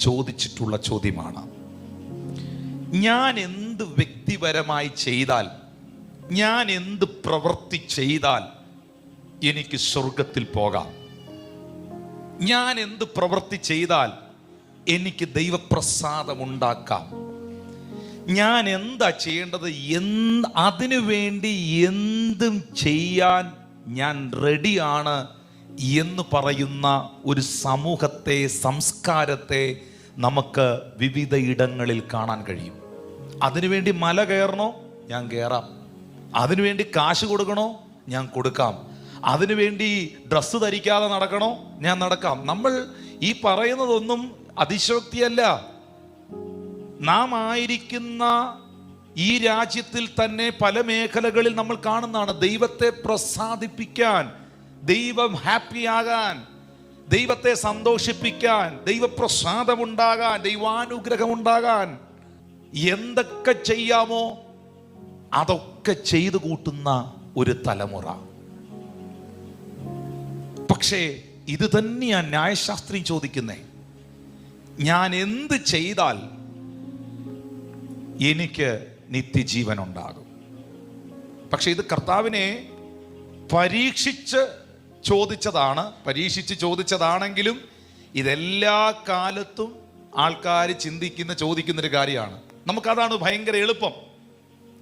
ചോദിച്ചിട്ടുള്ള ചോദ്യമാണ്. ഞാൻ എന്ത് വ്യക്തിപരമായി ചെയ്താൽ, ഞാൻ എന്ത് പ്രവൃത്തി ചെയ്താൽ എനിക്ക് സ്വർഗത്തിൽ പോകാം? ഞാൻ എന്ത് പ്രവൃത്തി ചെയ്താൽ എനിക്ക് ദൈവപ്രസാദം ഉണ്ടാക്കാം? ഞാൻ എന്താ ചെയ്യേണ്ടത്? അതിനു വേണ്ടി എന്തും ചെയ്യാൻ ഞാൻ റെഡിയാണ് എന്ന് പറയുന്ന ഒരു സമൂഹത്തെ, സംസ്കാരത്തെ നമുക്ക് വിവിധ ഇടങ്ങളിൽ കാണാൻ കഴിയും. അതിനുവേണ്ടി മല കയറണോ? ഞാൻ കയറാം. അതിനുവേണ്ടി കാശ് കൊടുക്കണോ? ഞാൻ കൊടുക്കാം. അതിനുവേണ്ടി ഡ്രസ്സ് ധരിക്കാതെ നടക്കണോ? ഞാൻ നടക്കാം. നമ്മൾ ഈ പറയുന്നതൊന്നും അതിശയോക്തിയല്ല. നാം ആയിരിക്കുന്ന ഈ രാജ്യത്തിൽ തന്നെ പല മേഖലകളിൽ നമ്മൾ കാണുന്നതാണ്. ദൈവത്തെ പ്രസാദിപ്പിക്കാൻ, ദൈവം ഹാപ്പിയാകാൻ, ദൈവത്തെ സന്തോഷിപ്പിക്കാൻ, ദൈവപ്രസാദമുണ്ടാകാൻ, ദൈവാനുഗ്രഹമുണ്ടാകാൻ എന്തൊക്കെ ചെയ്യാമോ അതൊക്കെ ചെയ്തു കൂട്ടുന്ന ഒരു തലമുറ. പക്ഷേ ഇത് തന്നെയാണ് ന്യായശാസ്ത്രി ചോദിക്കുന്നേ, ഞാൻ എന്ത് ചെയ്താൽ എനിക്ക് നിത്യജീവൻ ഉണ്ടാകും? പക്ഷെ ഇത് കർത്താവിനെ പരീക്ഷിച്ച് ചോദിച്ചതാണെങ്കിലും ഇതെല്ലാ കാലത്തും ആൾക്കാർ ചോദിക്കുന്നൊരു കാര്യമാണ്. നമുക്കതാണ് ഭയങ്കര എളുപ്പം,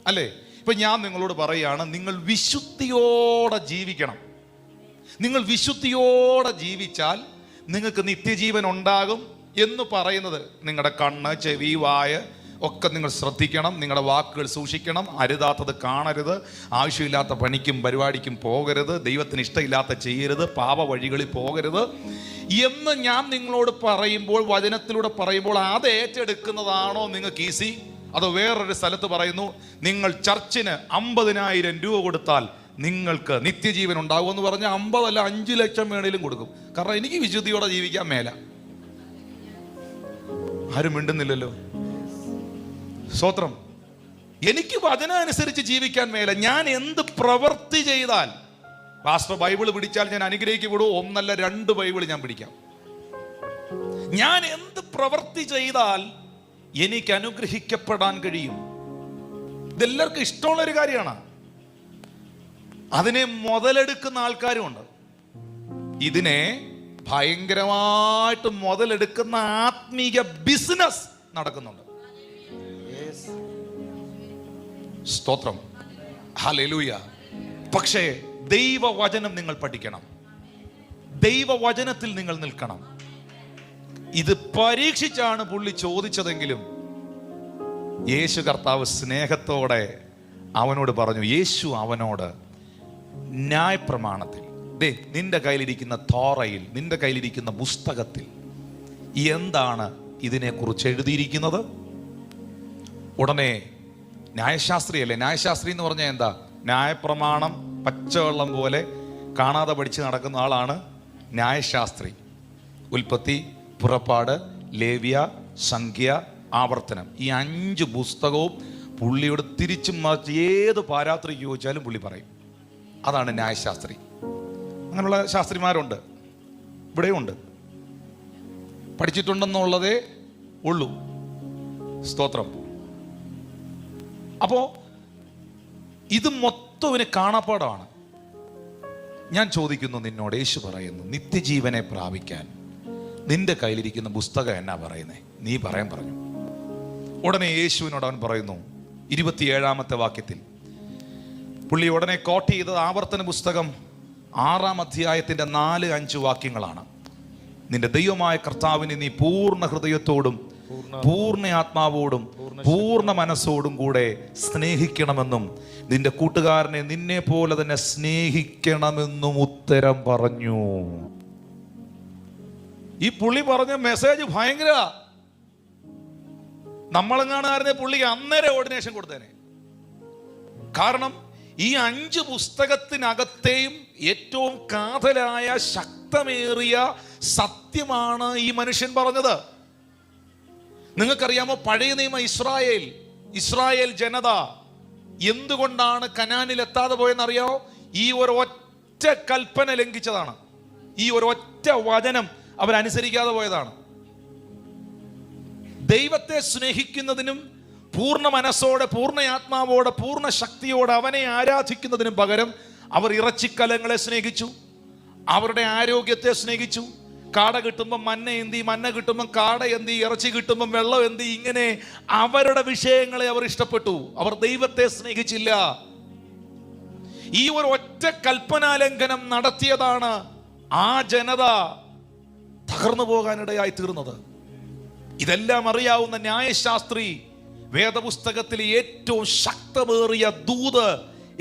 അല്ലേ? ഇപ്പൊ ഞാൻ നിങ്ങളോട് പറയുകയാണ്, നിങ്ങൾ വിശുദ്ധിയോടെ ജീവിക്കണം. നിങ്ങൾ വിശുദ്ധിയോടെ ജീവിച്ചാൽ നിങ്ങൾക്ക് നിത്യജീവൻ ഉണ്ടാകും എന്ന് പറയുന്നത്, നിങ്ങളുടെ കണ്ണ്, ചെവി, വായ ഒക്കെ നിങ്ങൾ ശ്രദ്ധിക്കണം. നിങ്ങളുടെ വാക്കുകൾ സൂക്ഷിക്കണം. അരുതാത്തത് കാണരുത്. ആവശ്യമില്ലാത്ത പണിക്കും പരിപാടിക്കും പോകരുത്. ദൈവത്തിന് ഇഷ്ടമില്ലാത്ത ചെയ്യരുത്. പാപ വഴികളിൽ പോകരുത് എന്ന് ഞാൻ നിങ്ങളോട് പറയുമ്പോൾ, വചനത്തിലൂടെ പറയുമ്പോൾ, അത് ഏറ്റെടുക്കുന്നതാണോ നിങ്ങൾക്ക് ഈസി? അതോ വേറൊരു സ്ഥലത്ത് പറയുന്നു, നിങ്ങൾ ചർച്ചിന് 50,000 രൂപ കൊടുത്താൽ നിങ്ങൾക്ക് നിത്യജീവൻ ഉണ്ടാകും എന്ന് പറഞ്ഞാൽ 50 അല്ല 5 ലക്ഷം വേണേലും കൊടുക്കും. കാരണം എനിക്ക് വിശുദ്ധിയോടെ ജീവിക്കാൻ മേല. ആരും മിണ്ടുന്നില്ലല്ലോ. സ്തോത്രം. എനിക്ക് വചനം അനുസരിച്ച് ജീവിക്കാൻ മേല. ഞാൻ എന്ത് പ്രവൃത്തി ചെയ്താൽ, പാസ്റ്റർ ബൈബിൾ പിടിച്ചാൽ ഞാൻ അനുഗ്രഹിക്കപ്പെടൂ? 1 അല്ല 2 ബൈബിൾ ഞാൻ പിടിക്കാം. ഞാൻ എന്ത് പ്രവൃത്തി ചെയ്താൽ എനിക്ക് അനുഗ്രഹിക്കപ്പെടാൻ കഴിയും? ഇതെല്ലാവർക്കും ഇഷ്ടമുള്ളൊരു കാര്യമാണ്. അതിനെ മുതലെടുക്കുന്ന ആൾക്കാരുമുണ്ട്. ഇതിനെ ഭയങ്കരമായിട്ട് മുതലെടുക്കുന്ന ആത്മീയ ബിസിനസ് നടക്കുന്നുണ്ട്. സ്തോത്രം, ഹല്ലേലൂയ. പക്ഷേ ദൈവവചനം നിങ്ങൾ പഠിക്കണം. ദൈവവചനത്തിൽ നിങ്ങൾ നിൽക്കണം. ഇത് പരീക്ഷിച്ചാണ് പുള്ളി ചോദിച്ചതെങ്കിലും യേശു കർത്താവ് സ്നേഹത്തോടെ അവനോട് പറഞ്ഞു. യേശു അവനോട് ന്യായപ്രമാണത്തിൽ, നിന്റെ കയ്യിലിരിക്കുന്ന തോറയിൽ, നിന്റെ കയ്യിലിരിക്കുന്ന പുസ്തകത്തിൽ എന്താണ് ഇതിനെക്കുറിച്ച് എഴുതിയിരിക്കുന്നത്? ഉടനെ ന്യായശാസ്ത്രിയല്ലേ, ന്യായശാസ്ത്രി എന്ന് പറഞ്ഞാൽ എന്താ? ന്യായപ്രമാണം പച്ചവെള്ളം പോലെ കാണാതെ പഠിച്ച് നടക്കുന്ന ആളാണ് ന്യായശാസ്ത്രി. ഉൽപ്പത്തി, പുറപ്പാട്, ലേവ്യ, സംഖ്യ, ആവർത്തനം, ഈ 5 പുസ്തകവും പുള്ളിയോട് തിരിച്ചും മറിച്ച് ഏത് പാരാത്രിക്ക് ചോദിച്ചാലും പുള്ളി പറയും. അതാണ് ന്യായശാസ്ത്രി. അങ്ങനെയുള്ള ശാസ്ത്രിമാരുണ്ട്, ഇവിടെയുണ്ട്. പഠിച്ചിട്ടുണ്ടെന്നുള്ളതേ ഉള്ളൂ. സ്തോത്രം. അപ്പോ ഇത് മൊത്തം ഇവന് കാണാപ്പാടാണ്. ഞാൻ ചോദിക്കുന്നു നിന്നോട്, യേശു പറയുന്നു, നിത്യജീവനെ പ്രാപിക്കാൻ നിന്റെ കയ്യിലിരിക്കുന്ന പുസ്തകം എന്നാ പറയുന്നേ? നീ പറയാൻ പറഞ്ഞു. ഉടനെ യേശുവിനോട് അവൻ പറയുന്നു, 27-ാമത്തെ വാക്യത്തിൽ പുള്ളി ഉടനെ കോട്ട് ചെയ്തത് ആവർത്തന പുസ്തകം 6-ാം അധ്യായത്തിന്റെ 4-5 വാക്യങ്ങളാണ്. നിന്റെ ദൈവമായ കർത്താവിനെ നീ പൂർണ്ണ ഹൃദയത്തോടും പൂർണ്ണ ആത്മാവോടും പൂർണ്ണ മനസ്സോടും കൂടെ സ്നേഹിക്കണമെന്നും നിന്റെ കൂട്ടുകാരനെ നിന്നെ പോലെ തന്നെ സ്നേഹിക്കണമെന്നും ഉത്തരം പറഞ്ഞു. ഈ പുള്ളി പറഞ്ഞ മെസ്സേജ് ഭയങ്കര. നമ്മളെങ്ങാണായിരുന്നെ പുള്ളിക്ക് അന്നേരം ഓർഡിനേഷൻ കൊടുത്തേനെ. കാരണം ഈ 5 പുസ്തകത്തിനകത്തെയും ഏറ്റവും കാതലായ ശക്തമേറിയ സത്യമാണ് ഈ മനുഷ്യൻ പറഞ്ഞത്. നിങ്ങൾക്കറിയാമോ, പഴയ നിയമ ഇസ്രായേൽ ജനത എന്തുകൊണ്ടാണ് കനാനിൽ എത്താതെ പോയെന്നറിയാമോ? ഈ ഒരൊറ്റ കൽപ്പന ലംഘിച്ചതാണ്. ഈ ഒരൊറ്റ വചനം അവരനുസരിക്കാതെ പോയതാണ്. ദൈവത്തെ സ്നേഹിക്കുന്നതിനും പൂർണ്ണ മനസ്സോടെ, പൂർണ്ണ ആത്മാവോടെ, പൂർണ്ണ ശക്തിയോടെ അവനെ ആരാധിക്കുന്നതിനും പകരം അവർ ഇറച്ചിക്കലങ്ങളെ സ്നേഹിച്ചു, അവരുടെ ആരോഗ്യത്തെ സ്നേഹിച്ചു. കാട കിട്ടുമ്പം മന്ന എന്തി, മന്ന കിട്ടുമ്പം കാട എന്തി, ഇറച്ചി കിട്ടുമ്പം വെള്ളം എന്തി, ഇങ്ങനെ അവരുടെ വിഷയങ്ങളെ അവർ ഇഷ്ടപ്പെട്ടു. അവർ ദൈവത്തെ സ്നേഹിച്ചില്ല. ഈ ഒരു ഒറ്റ കൽപ്പനാലംഘനം നടത്തിയതാണ് ആ ജനത തകർന്നു പോകാനിടയായി തീർന്നത്. ഇതെല്ലാം അറിയാവുന്ന ന്യായശാസ്ത്രി വേദപുസ്തകത്തിലെ ഏറ്റവും ശക്തമേറിയ ദൂത്,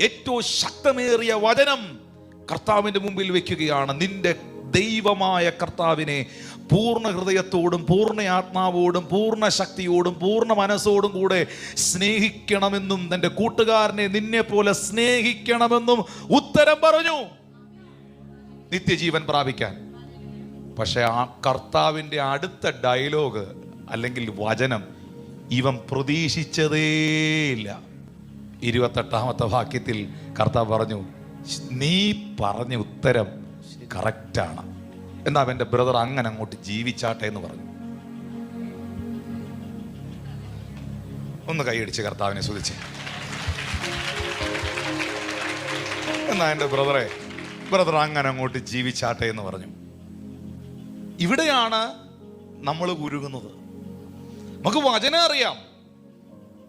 ഏറ്റവും ശക്തമേറിയ വചനം കർത്താവിന്റെ മുമ്പിൽ വെക്കുകയാണ്. നിന്റെ ദൈവമായ കർത്താവിനെ പൂർണ്ണ ഹൃദയത്തോടും പൂർണ്ണ ആത്മാവോടും പൂർണ്ണ ശക്തിയോടും പൂർണ്ണ മനസ്സോടും കൂടെ സ്നേഹിക്കണമെന്നും തൻ്റെ കൂട്ടുകാരനെ നിന്നെ പോലെ സ്നേഹിക്കണമെന്നും ഉത്തരം പറഞ്ഞു, നിത്യജീവൻ പ്രാപിക്കാൻ. പക്ഷെ ആ കർത്താവിൻ്റെ അടുത്ത ഡയലോഗ് അല്ലെങ്കിൽ വചനം ഇവൻ പ്രതീക്ഷിച്ചതേയില്ല. 28-ാമത്തെ വാക്യത്തിൽ കർത്താവ് പറഞ്ഞു, നീ പറഞ്ഞ ഉത്തരം കറക്റ്റാണ്, എന്നാ അവൻ്റെ ബ്രദർ അങ്ങനെ അങ്ങോട്ട് ജീവിച്ചാട്ടെ എന്ന് പറഞ്ഞു. ഒന്ന് കൈയടിച്ച് കർത്താവിനെ സ്തുതിച്ച്. എന്നാ എൻ്റെ ബ്രദർ അങ്ങനെ അങ്ങോട്ട് ജീവിച്ചാട്ടെ എന്ന് പറഞ്ഞു. ഇവിടെയാണ് നമ്മൾ ഉരുകുന്നത്. നമുക്ക് വചനം അറിയാം,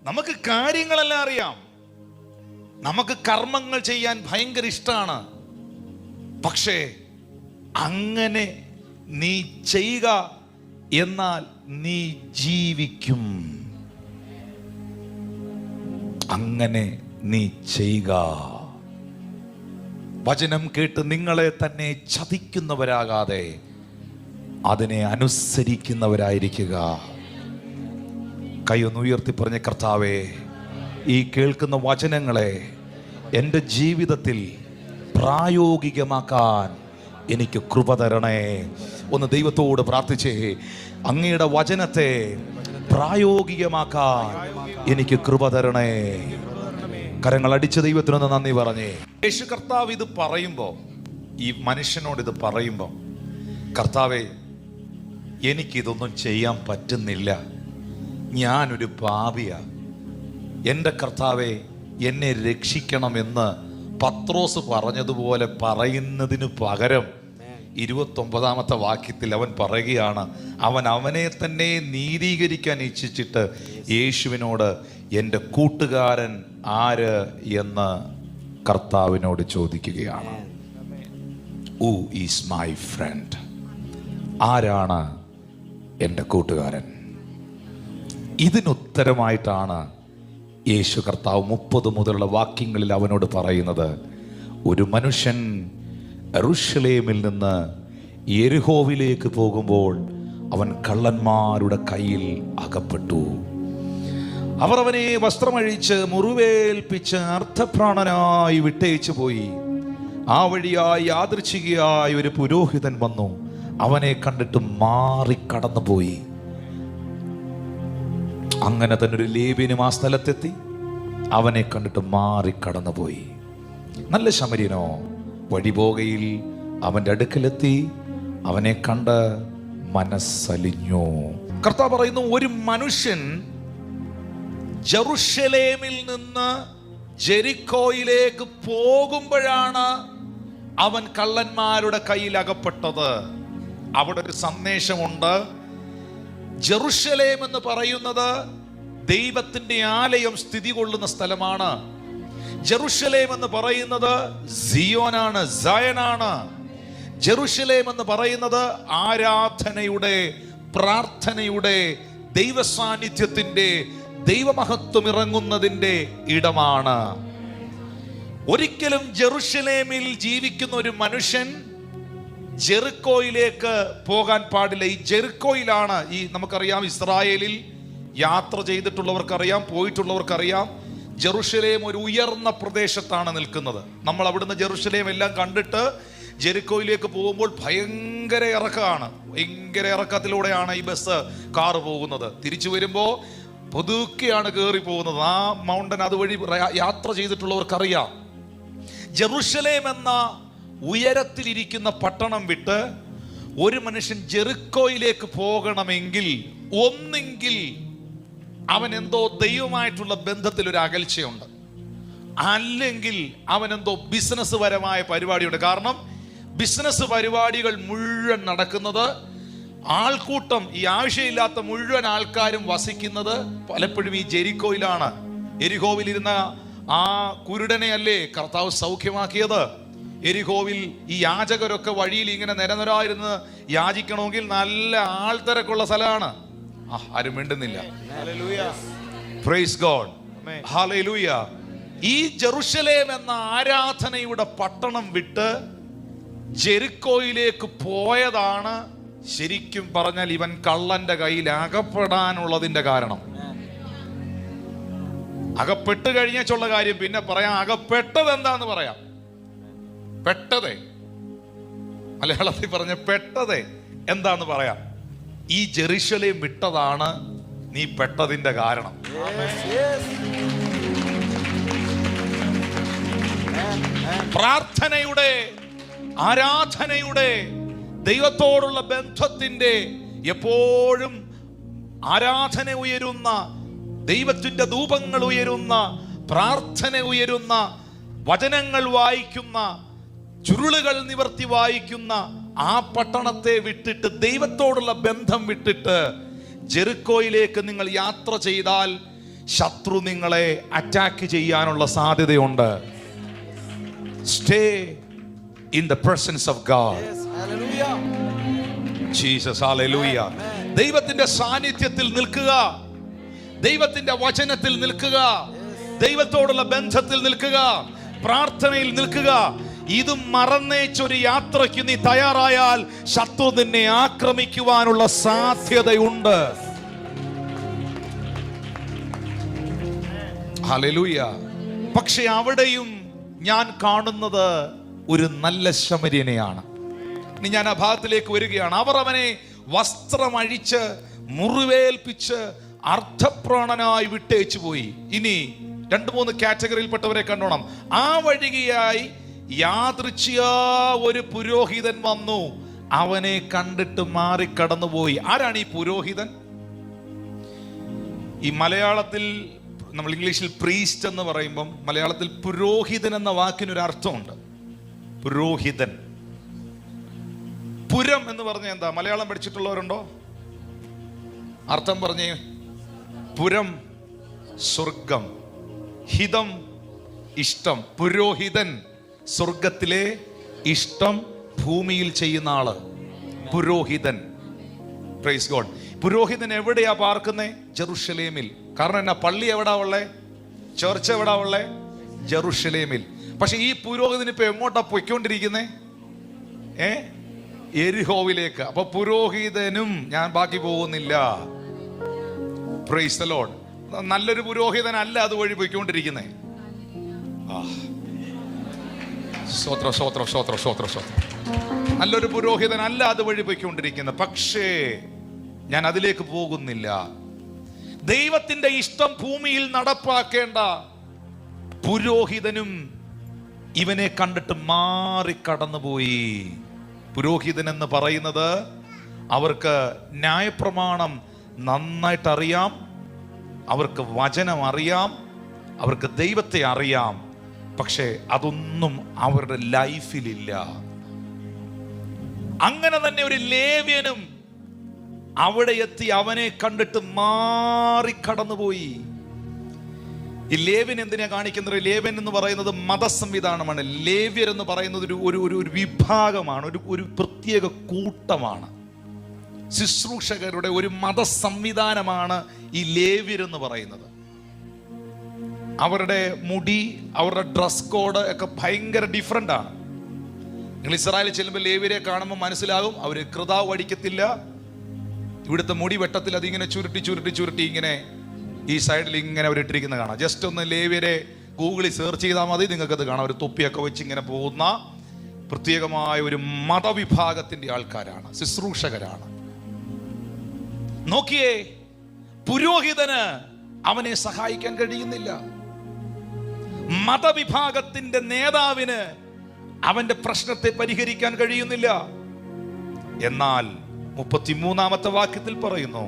നമുക്ക് കാര്യങ്ങളെല്ലാം അറിയാം, നമുക്ക് കർമ്മങ്ങൾ ചെയ്യാൻ ഭയങ്കര ഇഷ്ടമാണ്. പക്ഷേ അങ്ങനെ നീ ചെയ്യുക, എന്നാൽ നീ ജീവിക്കും. അങ്ങനെ നീ ചെയ്യുക. വചനം കേട്ട് നിങ്ങളെ തന്നെ ചതിക്കുന്നവരാകാതെ അതിനെ അനുസരിക്കുന്നവരായിരിക്കുക. കൈയൊന്ന് ഉയർത്തി പറഞ്ഞ, കർത്താവേ, ഈ കേൾക്കുന്ന വചനങ്ങളെ എൻ്റെ ജീവിതത്തിൽ പ്രായോഗികമാക്കാൻ എനിക്ക് കൃപ തരണേ. ഒന്ന് ദൈവത്തോട് പ്രാർത്ഥിച്ചേ, അങ്ങയുടെ വചനത്തെ പ്രായോഗികമാക്കാൻ എനിക്ക് കൃപ തരണേ. കരങ്ങൾ അടിച്ച് ദൈവത്തിനൊന്ന് നന്ദി പറഞ്ഞേ. യേശു കർത്താവ് ഇത് പറയുമ്പോൾ, ഈ മനുഷ്യനോട് ഇത് പറയുമ്പോൾ, കർത്താവേ, എനിക്കിതൊന്നും ചെയ്യാൻ പറ്റുന്നില്ല, ഞാനൊരു പാപിയാ, എൻ്റെ കർത്താവേ എന്നെ രക്ഷിക്കണമെന്ന് പത്രോസ് പറഞ്ഞതുപോലെ പറയുന്നതിന് പകരം 29-ാമത്തെ വാക്യത്തിൽ അവൻ പറയുകയാണ്, അവൻ അവനെ തന്നെ നീതീകരിക്കാൻ ഇച്ഛിച്ചിട്ട് യേശുവിനോട് എൻ്റെ കൂട്ടുകാരൻ ആര് എന്ന് കർത്താവിനോട് ചോദിക്കുകയാണ്. Who is my friend? ആരാണ് എൻ്റെ കൂട്ടുകാരൻ? ഇതിനുത്തരമായിട്ടാണ് യേശു കർത്താവ് 30 മുതലുള്ള വാക്യങ്ങളിൽ അവനോട് പറയുന്നത്, ഒരു മനുഷ്യൻ യെരൂശലേമിൽ നിന്ന് യെരിഹോവിലേക്ക് പോകുമ്പോൾ അവൻ കള്ളന്മാരുടെ കയ്യിൽ അകപ്പെട്ടു. അവർ അവനെ വസ്ത്രമഴിച്ച് മുറിവേൽപ്പിച്ച് അർത്ഥപ്രാണനായി വിട്ടയച്ചു പോയി. ആ വഴിയായി യാദൃച്ഛികയായി ഒരു പുരോഹിതൻ വന്നു, അവനെ കണ്ടിട്ട് മാറിക്കടന്നുപോയി. അങ്ങനെ തന്നെ ഒരു ലേവ്യനും ആ സ്ഥലത്തെത്തി, അവനെ കണ്ടിട്ട് മാറിക്കടന്നുപോയി. നല്ല ശമര്യനോ വഴിപോകയിൽ അവൻ്റെ അടുക്കലെത്തി, അവനെ കണ്ട് മനസ്സലിഞ്ഞു. കർത്താവ് പറയുന്നു, ഒരു മനുഷ്യൻ ജെറുസലേമിൽ നിന്ന് ജെരിക്കോയിലേക്ക് പോകുമ്പോഴാണ് അവൻ കള്ളന്മാരുടെ കയ്യിൽ അകപ്പെട്ടത്. അവിടെ ഒരു സന്ദേശമുണ്ട്. ജെറുസലേം എന്ന് പറയുന്നത് ദൈവത്തിന്റെ ആലയം സ്ഥിതി കൊള്ളുന്ന സ്ഥലമാണ്. ജെറുസലേം എന്ന് പറയുന്നത് സിയോനാണ്, സയനാണ്. ജെറുസലേം എന്ന് പറയുന്നത് ആരാധനയുടെ, പ്രാർത്ഥനയുടെ, ദൈവസാന്നിധ്യത്തിന്റെ, ദൈവമഹത്വം ഇറങ്ങുന്നതിന്റെ ഇടമാണ്. ഒരിക്കലും ജെറുസലേമിൽ ജീവിക്കുന്ന ഒരു മനുഷ്യൻ ജെറിക്കോയിലേക്ക് പോകാൻ പാടില്ല. ഈ ജെറിക്കോയിലാണ്, ഈ നമുക്കറിയാം, ഇസ്രായേലിൽ യാത്ര ചെയ്തിട്ടുള്ളവർക്കറിയാം, പോയിട്ടുള്ളവർക്കറിയാം, ജെറുസലേം ഒരു ഉയർന്ന പ്രദേശത്താണ് നിൽക്കുന്നത്. നമ്മൾ അവിടുന്ന് ജെറുസലേം എല്ലാം കണ്ടിട്ട് ജെറിക്കോയിലേക്ക് പോകുമ്പോൾ ഭയങ്കര ഇറക്കമാണ്. ഭയങ്കര ഇറക്കത്തിലൂടെയാണ് ഈ ബസ് കാറ് പോകുന്നത്. തിരിച്ചു വരുമ്പോൾ പതുക്കെയാണ് കയറി പോകുന്നത്. ആ മൗണ്ടൻ അതുവഴി യാത്ര ചെയ്തിട്ടുള്ളവർക്കറിയാം. ജെറുസലേം എന്ന ഉയരത്തിലിരിക്കുന്ന പട്ടണം വിട്ട് ഒരു മനുഷ്യൻ ജെറിക്കോയിലേക്ക് പോകണമെങ്കിൽ ഒന്നെങ്കിൽ അവൻ എന്തോ ദൈവമായിട്ടുള്ള ബന്ധത്തിൽ ഒരു അകൽച്ചയുണ്ട്, അല്ലെങ്കിൽ അവൻ എന്തോ ബിസിനസ് പരമായ പരിപാടിയുണ്ട്. കാരണം ബിസിനസ് പരിപാടികൾ മുഴുവൻ നടക്കുന്നത്, ആൾക്കൂട്ടം, ഈ ആവശ്യമില്ലാത്ത മുഴുവൻ ആൾക്കാരും വസിക്കുന്നത് പലപ്പോഴും ഈ ജെരിക്കോയിലാണ്. എരിഹോവിലിരുന്ന ആ കുരുടനെ അല്ലേ കർത്താവ് സൗഖ്യമാക്കിയത്? എരിഹോവിൽ ഈ യാചകരൊക്കെ വഴിയിൽ ഇങ്ങനെ നിരനിരായിരുന്ന് യാചിക്കണമെങ്കിൽ നല്ല ആൾത്തിരക്കുള്ള സ്ഥലമാണ്. ആരും മിണ്ടുന്നില്ല. Praise God, hallelujah. ഈ ജെറുസലേം എന്ന ആരാധനയുടെ പട്ടണം വിട്ട് ജെറിക്കോയിലേക്ക് പോയതാണ് ശരിക്കും പറഞ്ഞാൽ ഇവൻ കള്ളന്റെ കയ്യിൽ അകപ്പെടാനുള്ളതിന്റെ കാരണം. അകപ്പെട്ട് കഴിഞ്ഞുള്ള കാര്യം പിന്നെ പറയാം. അകപ്പെട്ടത് എന്താന്ന് പറയാം. പെട്ടതേ, മലയാളത്തിൽ പറഞ്ഞ പെട്ടതേ എന്താന്ന് പറയാം. ഈ ജെറുസലേം വിട്ടതാണ് നീ പെട്ടതിന്റെ കാരണം. പ്രാർത്ഥനയുടെ, ആരാധനയുടെ, ദൈവത്തോടുള്ള ബന്ധത്തിന്റെ, എപ്പോഴും ആരാധന ഉയരുന്ന, ദൈവത്തിന്റെ ധൂപങ്ങൾ ഉയരുന്ന, പ്രാർത്ഥന ഉയരുന്ന, വചനങ്ങൾ വായിക്കുന്ന, ചുരുളുകൾ നിവർത്തി വായിക്കുന്ന ആ പട്ടണത്തെ വിട്ടിട്ട്, ദൈവത്തോടുള്ള ബന്ധം വിട്ടിട്ട് ജെറിക്കോയിലേക്ക് നിങ്ങൾ യാത്ര ചെയ്താൽ ശത്രു നിങ്ങളെ അറ്റാക്ക് ചെയ്യാനുള്ള സാധ്യതയുണ്ട്. Stay in the presence of God. Jesus, hallelujah. ദൈവത്തിന്റെ സാന്നിധ്യത്തിൽ നിൽക്കുക, ദൈവത്തിന്റെ വചനത്തിൽ നിൽക്കുക, ദൈവത്തോടുള്ള ബന്ധത്തിൽ നിൽക്കുക, പ്രാർത്ഥനയിൽ നിൽക്കുക. ഇത് മറന്നേച്ചൊരു യാത്രയ്ക്ക് നീ തയ്യാറായാൽ ശത്രു നിന്നെ ആക്രമിക്കുവാനുള്ള സാധ്യതയുണ്ട്. ഹല്ലേലൂയ. പക്ഷെ അവിടെയും ഞാൻ കാണുന്നത് ഒരു നല്ല ശമര്യനെയാണ്. ഇനി ഞാൻ ആ ഭാഗത്തിലേക്ക് വരികയാണ്. അവർ അവനെ വസ്ത്രമഴിച്ച് മുറിവേൽപ്പിച്ച് അർദ്ധപ്രാണനായി വിട്ടേച്ചു പോയി. ഇനി 2-3 കാറ്റഗറിയിൽപ്പെട്ടവരെ കണ്ടോണം. ആ വഴികയായി യാദൃച്ഛിയാ ഒരു പുരോഹിതൻ വന്നു, അവനെ കണ്ടിട്ട് മാറിക്കടന്നുപോയി. ആരാണ് ഈ പുരോഹിതൻ? ഈ മലയാളത്തിൽ നമ്മൾ ഇംഗ്ലീഷിൽ പ്രീസ്റ്റ് എന്ന് പറയുമ്പം മലയാളത്തിൽ പുരോഹിതൻ എന്ന വാക്കിനൊരു അർത്ഥമുണ്ട്. പുരോഹിതൻ. പുരം എന്ന് പറഞ്ഞ എന്താ? മലയാളം പഠിച്ചിട്ടുള്ളവരുണ്ടോ? അർത്ഥം പറഞ്ഞേ. പുരം സ്വർഗം, ഹിതം ഇഷ്ടം. പുരോഹിതൻ സ്വർഗത്തിലെ ഇഷ്ടം ഭൂമിയിൽ ചെയ്യുന്ന ആള് പുരോഹിതൻ. Praise God. പുരോഹിതൻ എവിടെയാ പാർക്കുന്നേ? ജെറുസലേമിൽ. കാരണം എന്നാ? പള്ളി എവിടാ ഉള്ളേ? ചർച്ച് എവിടാ ഉള്ളേ? ജെറുസലേമിൽ. പക്ഷെ ഈ പുരോഹിതൻ ഇപ്പൊ എങ്ങോട്ടാ പൊയ്ക്കൊണ്ടിരിക്കുന്നേ? എരിഹോവിലേക്ക്. അപ്പൊ പുരോഹിതനും, ഞാൻ ബാക്കി പോകുന്നില്ല. Price the Lord. നല്ലൊരു പുരോഹിതനല്ല അതുവഴി പോയിക്കൊണ്ടിരിക്കുന്നേ. സ്തോത്രം, സ്തോത്രം, സ്തോത്രം, സ്തോത്രം, സ്തോത്രം. നല്ലൊരു പുരോഹിതനല്ല അതുവഴി പോയിക്കൊണ്ടിരിക്കുന്നത്. പക്ഷേ ഞാൻ അതിലേക്ക് പോകുന്നില്ല. ദൈവത്തിന്റെ ഇഷ്ടം ഭൂമിയിൽ നടപ്പാക്കേണ്ട പുരോഹിതനും ഇവനെ കണ്ടിട്ട് മാറിക്കടന്നുപോയി. പുരോഹിതൻ എന്ന് പറയുന്നത് അവർക്ക് ന്യായപ്രമാണം നന്നായിട്ട് അറിയാം, അവർക്ക് വചനം അറിയാം, അവർക്ക് ദൈവത്തെ അറിയാം. പക്ഷേ അതൊന്നും അവരുടെ ലൈഫിലില്ല. അങ്ങനെ തന്നെ ഒരു ലേവ്യനും അവിടെ എത്തി അവനെ കണ്ടിട്ട് മാറിക്കടന്നുപോയി. ഈ ലേവ്യൻ എന്തിനാ കാണിക്കുന്നത്? ലേവ്യൻ എന്ന് പറയുന്നത് മതസംവിധാനമാണ്. ലേവ്യർ എന്ന് പറയുന്നത് ഒരു വിഭാഗമാണ്, ഒരു പ്രത്യേക കൂട്ടമാണ്. ശുശ്രൂഷകരുടെ ഒരു മതസംവിധാനമാണ് ഈ ലേവ്യർ എന്ന് പറയുന്നത്. അവരുടെ മുടി, അവരുടെ ഡ്രസ് കോഡ് ഒക്കെ ഭയങ്കര ഡിഫറെന്റ് ആണ്. നിങ്ങൾ ഇസ്രായേലിൽ ചെല്ലുമ്പോൾ ലേവ്യരെ കാണുമ്പോൾ മനസ്സിലാകും, അവർ കൃതാവ് അടിക്കത്തില്ല, ഇവിടുത്തെ മുടി വെട്ടത്തിൽ അതിങ്ങനെ ചുരുട്ടി ചുരുട്ടി ചുരുട്ടി ഇങ്ങനെ ഈ സൈഡിൽ ഇങ്ങനെ അവർ ഇട്ടിരിക്കുന്നത് കാണാം. ജസ്റ്റ് ഒന്ന് ലേവ്യരെ ഗൂഗിളിൽ സെർച്ച് ചെയ്താൽ മതി, നിങ്ങൾക്കത് കാണാം. ഒരു തൊപ്പിയൊക്കെ വെച്ച് ഇങ്ങനെ പോകുന്ന പ്രത്യേകമായ ഒരു മതവിഭാഗത്തിന്റെ ആൾക്കാരാണ്, ശുശ്രൂഷകരാണ്. നോക്കിയേ, പുരോഹിതന് അവനെ സഹായിക്കാൻ കഴിയുന്നില്ല. മതവിഭാഗത്തിന്റെ നേതാവിന് അവന്റെ പ്രശ്നത്തെ പരിഹരിക്കാൻ കഴിയുന്നില്ല. എന്നാൽ 33-ാമത്തെ വാക്യത്തിൽ പറയുന്നു,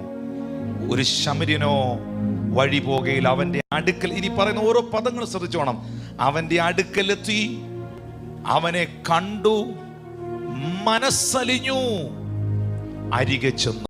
ഒരു ശമര്യനോ വഴി പോകയിൽ അവന്റെ അടുക്കൽ, ഇനി പറയുന്ന ഓരോ പദങ്ങൾ ശ്രദ്ധിച്ചോണം, അവന്റെ അടുക്കലെത്തി, അവനെ കണ്ടു, മനസ്സലിഞ്ഞു, അരികെ ചെന്നു.